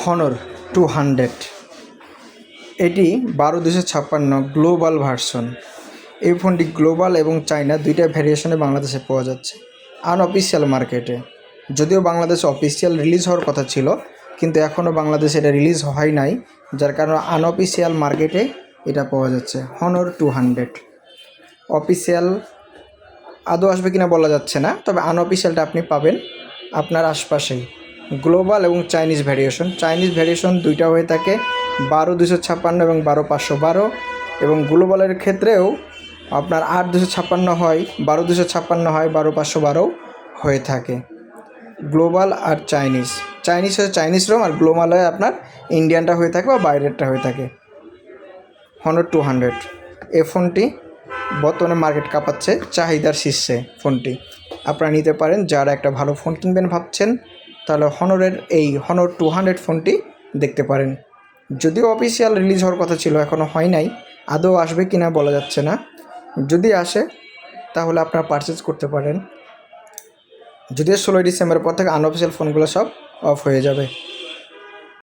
Honor 200 এটি 12256 global version. এই ফোনটি গ্লোবাল এবং চায়না দুইটা ভ্যারিয়েশনে বাংলাদেশে পাওয়া যাচ্ছে আনঅফিসিয়াল মার্কেটে। যদিও বাংলাদেশে অফিসিয়াল রিলিজ হওয়ার কথা ছিল, কিন্তু এখনও বাংলাদেশে এটা রিলিজ হয় নাই, যার কারণে আনঅফিসিয়াল মার্কেটে এটা পাওয়া যাচ্ছে হনর 200। অফিসিয়াল আদৌ আসবে কিনা বলা যাচ্ছে না, তবে আনঅফিসিয়ালটা আপনি পাবেন আপনার আশপাশেই। গ্লোবাল এবং চাইনিজ ভ্যারিয়েশন দুইটা হয়ে থাকে 12256 এবং 12512, এবং গ্লোবালের ক্ষেত্রেও আপনার 8256 হয়, 12256 হয়, 12512 হয়ে থাকে। গ্লোবাল আর চাইনিজ হচ্ছে চাইনিজ রোম, আর গ্লোবাল হয় আপনার ইন্ডিয়ানটা হয়ে থাকে বা বাইরেরটা হয়ে থাকে। হনর 200 এই ফোনটি বর্তমানে মার্কেট কাঁপাচ্ছে, চাহিদার শীর্ষে ফোনটি। আপনারা নিতে পারেন যারা একটা ভালো ফোন কিনবেন ভাবছেন, তাহলে হনরের এই হনর 200 ফোনটি দেখতে পারেন। যদিও অফিসিয়াল রিলিজ হওয়ার কথা ছিল, এখনও হয় নাই, আদৌ আসবে কি না বলা যাচ্ছে না। যদি আসে তাহলে আপনারা পারচেজ করতে পারেন। যদিও 16 ডিসেম্বরের পর থেকে আনঅফিসিয়াল ফোনগুলো সব অফ হয়ে যাবে।